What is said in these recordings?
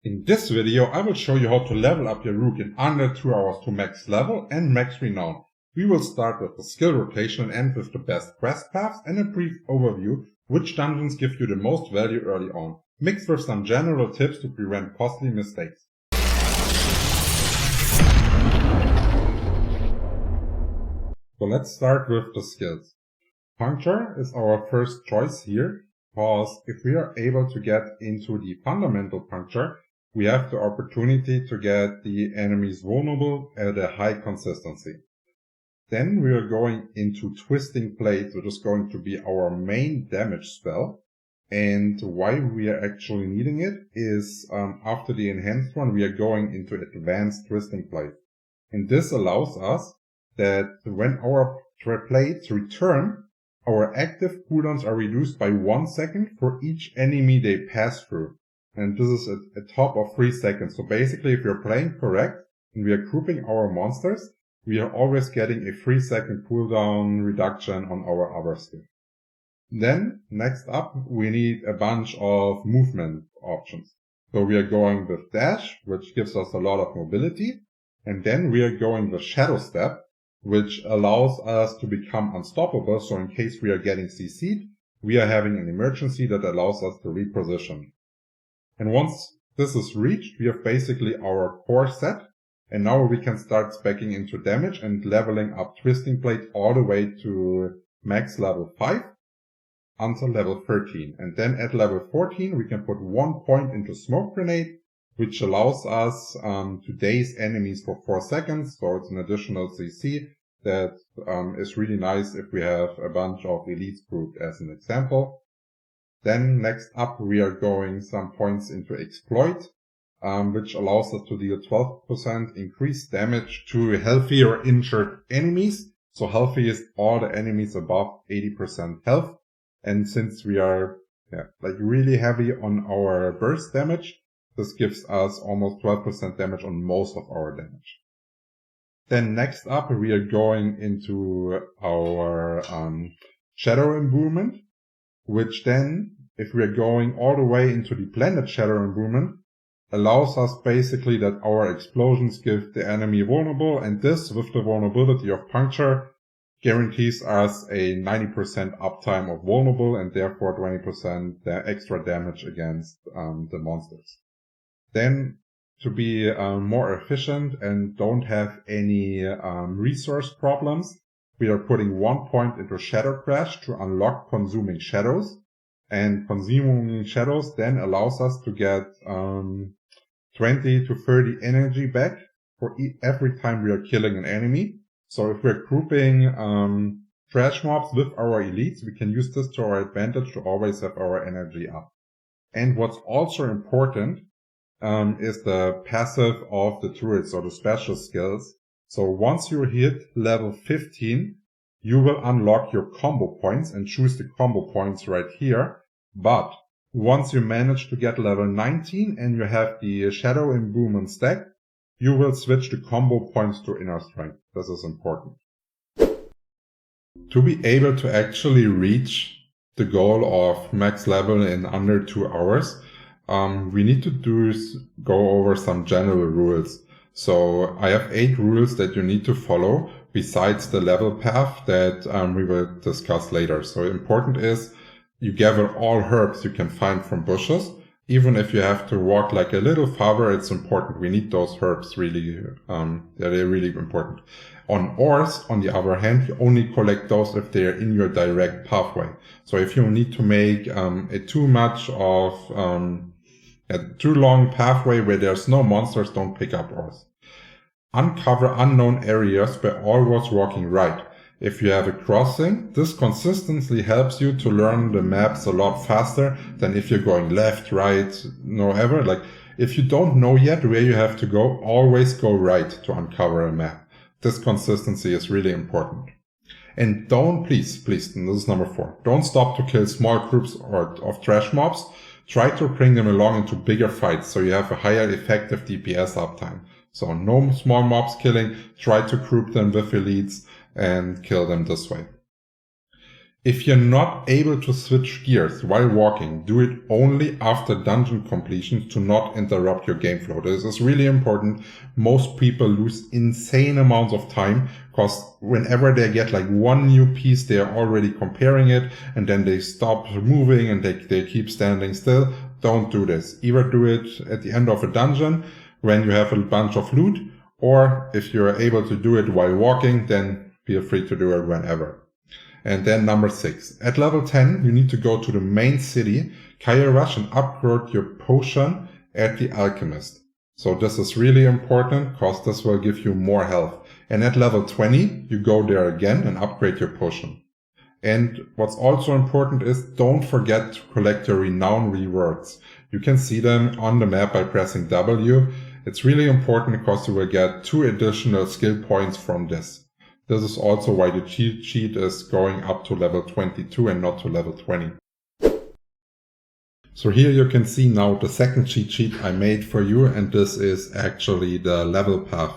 In this video, I will show you how to level up your rook in under 2 hours to max level and max renown. We will start with the skill rotation and end with the best quest paths and a brief overview which dungeons give you the most value early on, mixed with some general tips to prevent costly mistakes. So let's start with the skills. Puncture is our first choice here, because if we are able to get into the fundamental puncture, we have the opportunity to get the enemies vulnerable at a high consistency. Then we are going into Twisting Blade, which is going to be our main damage spell. And why we are actually needing it is after the enhanced one, we are going into Advanced Twisting Blade. And this allows us that when our blades return, our active cooldowns are reduced by 1 second for each enemy they pass through. And this is a top of 3 seconds. So basically, if you're playing correct and we are grouping our monsters, we are always getting a 3-second cooldown reduction on our other skill. Then, next up, we need a bunch of movement options. So we are going with Dash, which gives us a lot of mobility. And then we are going with Shadow Step, which allows us to become unstoppable. So in case we are getting CC'd, we are having an emergency that allows us to reposition. And once this is reached, we have basically our core set. And now we can start speccing into damage and leveling up Twisting Blade all the way to max level 5 until level 13. And then at level 14, we can put 1 point into Smoke Grenade, which allows us to daze enemies for 4 seconds. So it's an additional CC that is really nice if we have a bunch of elites grouped as an example. Then next up, we are going some points into Exploit, which allows us to deal 12% increased damage to healthy or injured enemies. So healthy is all the enemies above 80% health. And since we are really heavy on our burst damage, this gives us almost 12% damage on most of our damage. Then next up, we are going into our Shadow Imbuement, which then, if we are going all the way into the Blended Shadow Imbuement, allows us basically that our explosions give the enemy vulnerable, and this, with the vulnerability of Puncture, guarantees us a 90% uptime of vulnerable and therefore 20% extra damage against the monsters. Then, to be more efficient and don't have any resource problems, we are putting 1 point into Shadow Crash to unlock Consuming Shadows. And Consuming Shadows then allows us to get 20 to 30 energy back for every time we are killing an enemy. So if we're grouping trash mobs with our elites, we can use this to our advantage to always have our energy up. And what's also important is the passive of the turrets or the special skills. So once you hit level 15, you will unlock your combo points and choose the combo points right here. But once you manage to get level 19 and you have the Shadow Imbuement stack, you will switch the combo points to Inner Strength. This is important. To be able to actually reach the goal of max level in under 2 hours, we need to go over some general rules. So I have 8 rules that you need to follow besides the level path that we will discuss later. So important is you gather all herbs you can find from bushes. Even if you have to walk like a little farther, it's important. We need those herbs really, they're really important. On ores, on the other hand, you only collect those if they are in your direct pathway. So if you need to make too long pathway where there's no monsters, don't pick up ores. Uncover unknown areas where always walking right. If you have a crossing, this consistently helps you to learn the maps a lot faster than if you're going left, right, ever. Like, if you don't know yet where you have to go, always go right to uncover a map. This consistency is really important. And don't, please, and this is number 4, don't stop to kill small groups of trash mobs. Try to bring them along into bigger fights so you have a higher effective DPS uptime. So no small mobs killing, try to group them with elites and kill them this way. If you're not able to switch gears while walking, do it only after dungeon completion to not interrupt your game flow. This is really important. Most people lose insane amounts of time because whenever they get like one new piece, they are already comparing it and then they stop moving and they keep standing still. Don't do this. Either do it at the end of a dungeon when you have a bunch of loot, or if you're able to do it while walking, then feel free to do it whenever. And then number 6. At level 10, you need to go to the main city, Rush, and upgrade your potion at the alchemist. So this is really important because this will give you more health. And at level 20, you go there again and upgrade your potion. And what's also important is don't forget to collect your renown rewards. You can see them on the map by pressing W. It's really important because you will get 2 additional skill points from this. This is also why the cheat sheet is going up to level 22 and not to level 20. So here you can see now the second cheat sheet I made for you, and this is actually the level path.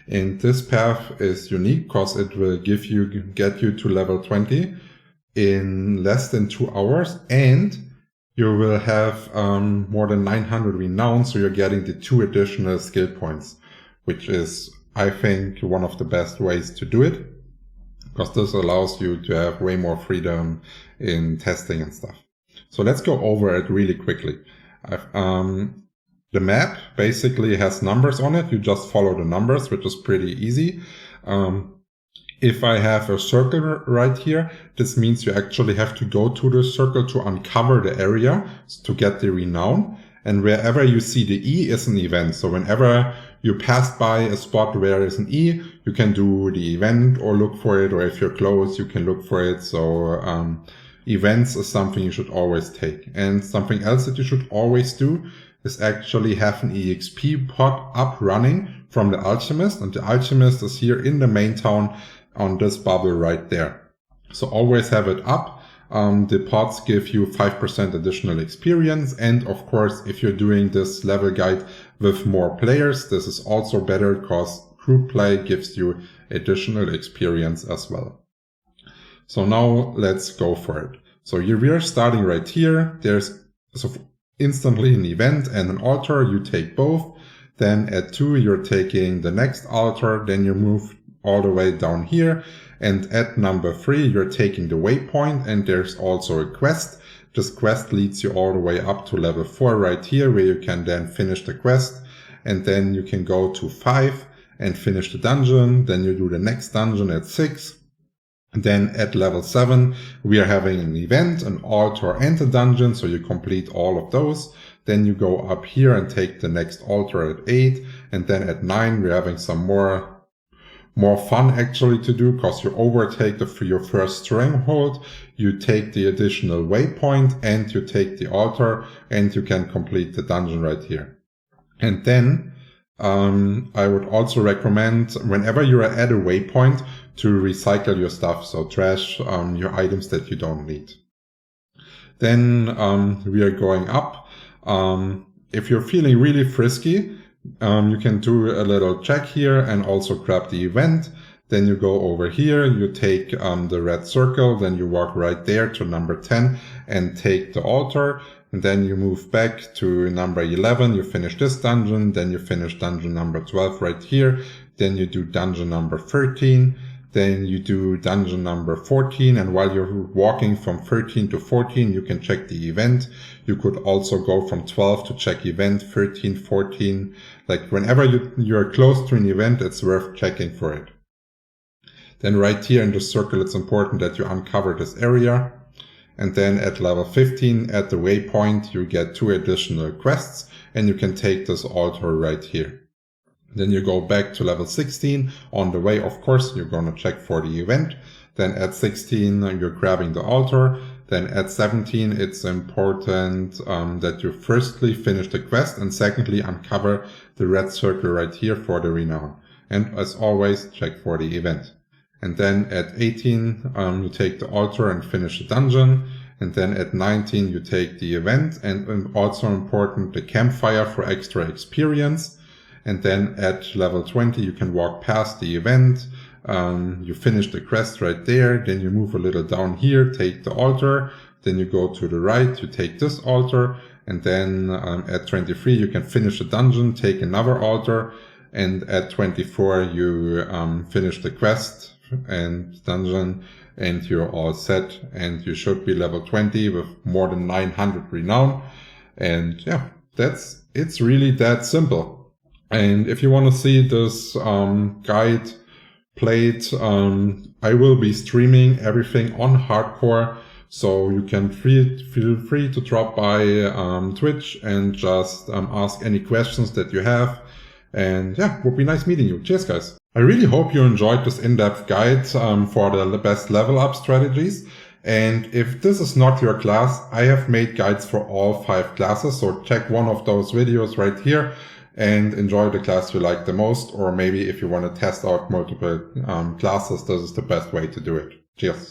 And this path is unique because it will get you to level 20 in less than 2 hours, and you will have more than 900 renown, so you're getting the 2 additional skill points, which is, I think, one of the best ways to do it, because this allows you to have way more freedom in testing and stuff. So let's go over it really quickly. The map basically has numbers on it. You just follow the numbers, which is pretty easy. If I have a circle right here, this means you actually have to go to the circle to uncover the area to get the renown. And wherever you see the E is an event. So whenever you pass by a spot where there is an E, you can do the event or look for it. Or if you're close, you can look for it. So events is something you should always take. And something else that you should always do is actually have an EXP pot up running from the alchemist. And the alchemist is here in the main town on this bubble right there. So always have it up. The pods give you 5% additional experience. And of course, if you're doing this level guide with more players, this is also better because group play gives you additional experience as well. So now let's go for it. So we are starting right here. There's instantly an event and an altar. You take both. Then at 2, you're taking the next altar. Then you move all the way down here. And at number 3, you're taking the waypoint, and there's also a quest. This quest leads you all the way up to level 4 right here, where you can then finish the quest. And then you can go to 5 and finish the dungeon. Then you do the next dungeon at 6. And then at level 7, we are having an event, an altar, and a dungeon. So you complete all of those. Then you go up here and take the next altar at 8. And then at 9, we're having some more fun actually to do, because you overtake your first stronghold, you take the additional waypoint, and you take the altar, and you can complete the dungeon right here. And then I would also recommend, whenever you are at a waypoint, to recycle your stuff, so trash your items that you don't need. Then we are going up. If you're feeling really frisky, you can do a little check here and also grab the event. Then you go over here, you take the red circle, then you walk right there to number 10 and take the altar. And then you move back to number 11, you finish this dungeon, then you finish dungeon number 12 right here. Then you do dungeon number 13. Then you do dungeon number 14, and while you're walking from 13 to 14, you can check the event. You could also go from 12 to check event 13, 14. Like whenever you're close to an event, it's worth checking for it. Then right here in the circle, it's important that you uncover this area. And then at level 15, at the waypoint, you get 2 additional quests, and you can take this altar right here. Then you go back to level 16. On the way, of course, you're going to check for the event. Then at 16, you're grabbing the altar. Then at 17, it's important that you firstly finish the quest and secondly uncover the red circle right here for the renown. And as always, check for the event. And then at 18, you take the altar and finish the dungeon. And then at 19, you take the event, and also important, the campfire for extra experience. And then at level 20, you can walk past the event, You finish the quest right there. Then you move a little down here, take the altar. Then you go to the right, you take this altar. And then at 23, you can finish a dungeon, take another altar. And at 24, you finish the quest and dungeon, and you're all set. And you should be level 20 with more than 900 renown. And yeah, it's really that simple. And if you want to see this guide played, I will be streaming everything on hardcore. So you can feel free to drop by Twitch and just ask any questions that you have. And yeah, it would be nice meeting you. Cheers, guys. I really hope you enjoyed this in-depth guide for the best level up strategies. And if this is not your class, I have made guides for all 5 classes. So check one of those videos right here and enjoy the class you like the most. Or maybe if you want to test out multiple classes, this is the best way to do it. Cheers.